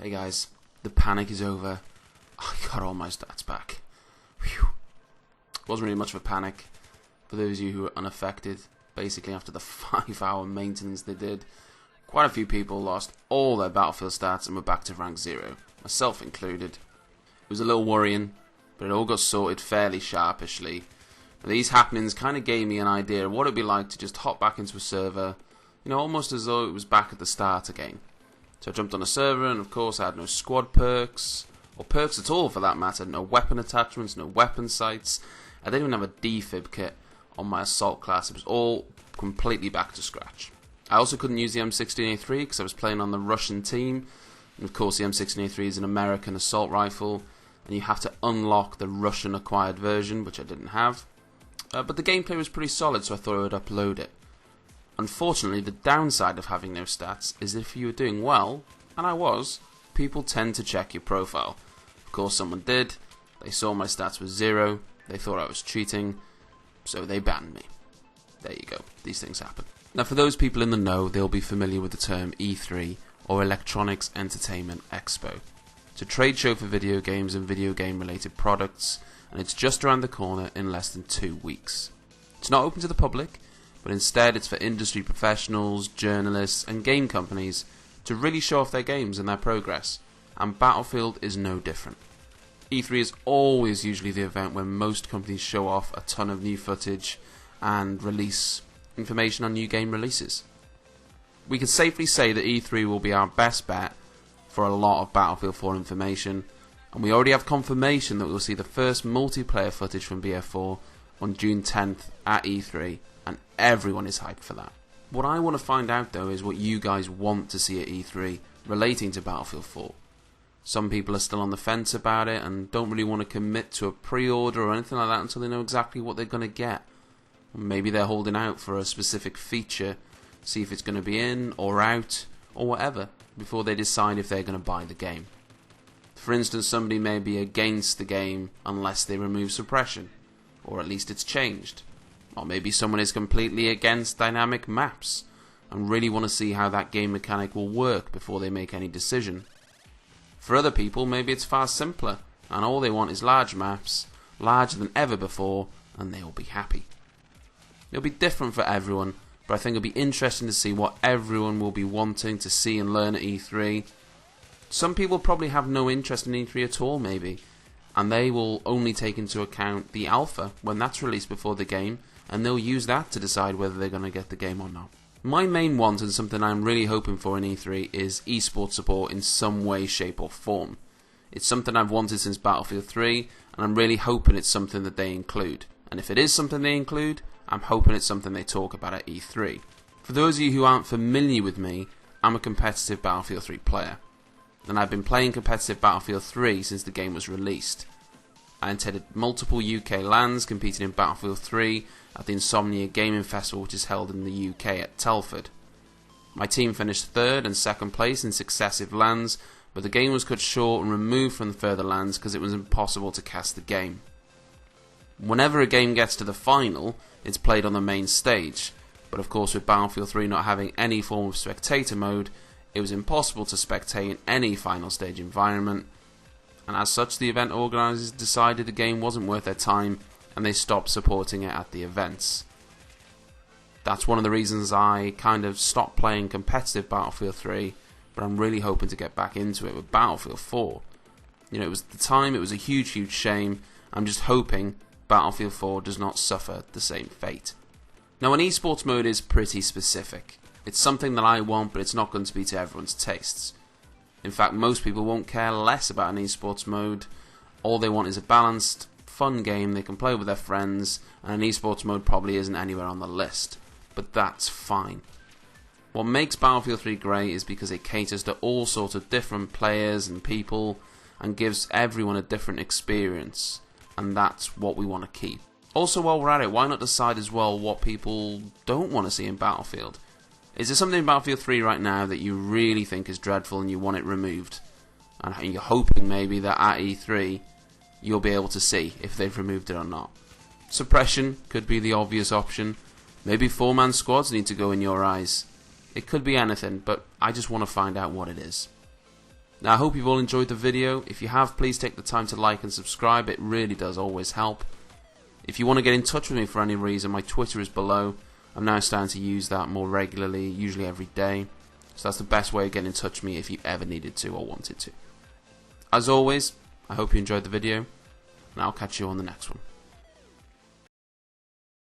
Hey guys, the panic is over. I got all my stats back. Whew. Wasn't really much of a panic for those of you who were unaffected. Basically, after the 5-hour maintenance they did, quite a few people lost all their Battlefield stats and were back to rank 0, myself included. It was a little worrying, but it all got sorted fairly sharpishly. These happenings kind of gave me an idea of what it'd be like to just hop back into a server, almost as though it was back at the start again. So I jumped on a server, and of course I had no squad perks, or perks at all for that matter, no weapon attachments, no weapon sights. I didn't even have a defib kit on my assault class. It was all completely back to scratch. I also couldn't use the M16A3 because I was playing on the Russian team, and of course the M16A3 is an American assault rifle, and you have to unlock the Russian acquired version, which I didn't have. But the gameplay was pretty solid, so I thought I would upload it. Unfortunately, the downside of having no stats is if you were doing well, and I was, people tend to check your profile. Of course someone did, they saw my stats was 0, they thought I was cheating, so they banned me. There you go, these things happen. Now for those people in the know, they'll be familiar with the term E3, or Electronics Entertainment Expo. It's a trade show for video games and video game related products, and it's just around the corner in less than 2 weeks. It's not open to the public, but instead it's for industry professionals, journalists and game companies to really show off their games and their progress, and Battlefield is no different. E3 is always usually the event where most companies show off a ton of new footage and release information on new game releases. We can safely say that E3 will be our best bet for a lot of Battlefield 4 information, and we already have confirmation that we'll see the first multiplayer footage from BF4 on June 10th at E3, and everyone is hyped for that. What I want to find out though is what you guys want to see at E3 relating to Battlefield 4. Some people are still on the fence about it and don't really want to commit to a pre-order or anything like that until they know exactly what they're going to get. Maybe they're holding out for a specific feature, see if it's going to be in or out or whatever, before they decide if they're going to buy the game. For instance, somebody may be against the game unless they remove suppression, or at least it's changed. Or maybe someone is completely against dynamic maps and really want to see how that game mechanic will work before they make any decision. For other people, maybe it's far simpler and all they want is large maps, larger than ever before, and they will be happy. It'll be different for everyone, but I think it'll be interesting to see what everyone will be wanting to see and learn at E3. Some people probably have no interest in E3 at all maybe, and they will only take into account the alpha when that's released before the game, and they'll use that to decide whether they're going to get the game or not. My main want, and something I'm really hoping for in E3, is esports support in some way, shape or form. It's something I've wanted since Battlefield 3, and I'm really hoping it's something that they include. And if it is something they include, I'm hoping it's something they talk about at E3. For those of you who aren't familiar with me, I'm a competitive Battlefield 3 player, and I've been playing competitive Battlefield 3 since the game was released. I attended multiple UK LANs competing in Battlefield 3 at the Insomnia Gaming Festival, which is held in the UK at Telford. My team finished 3rd and 2nd place in successive LANs, but the game was cut short and removed from the further LANs because it was impossible to cast the game. Whenever a game gets to the final, it's played on the main stage, but of course with Battlefield 3 not having any form of spectator mode, it was impossible to spectate in any final stage environment, and as such the event organisers decided the game wasn't worth their time and they stopped supporting it at the events. That's one of the reasons I kind of stopped playing competitive Battlefield 3, but I'm really hoping to get back into it with Battlefield 4. It was at the time, it was a huge shame. I'm just hoping Battlefield 4 does not suffer the same fate. Now an esports mode is pretty specific. It's something that I want, but it's not going to be to everyone's tastes. In fact, most people won't care less about an esports mode. All they want is a balanced, fun game they can play with their friends, and an esports mode probably isn't anywhere on the list. But that's fine. What makes Battlefield 3 great is because it caters to all sorts of different players and people, and gives everyone a different experience, and that's what we want to keep. Also, while we're at it, why not decide as well what people don't want to see in Battlefield? Is there something in Battlefield 3 right now that you really think is dreadful and you want it removed? And you're hoping maybe that at E3 you'll be able to see if they've removed it or not. Suppression could be the obvious option. Maybe 4-man squads need to go in your eyes. It could be anything, but I just want to find out what it is. Now I hope you've all enjoyed the video. If you have, please take the time to like and subscribe. It really does always help. If you want to get in touch with me for any reason, my Twitter is below. I'm now starting to use that more regularly, usually every day. So that's the best way of getting in touch with me if you ever needed to or wanted to. As always, I hope you enjoyed the video, and I'll catch you on the next one.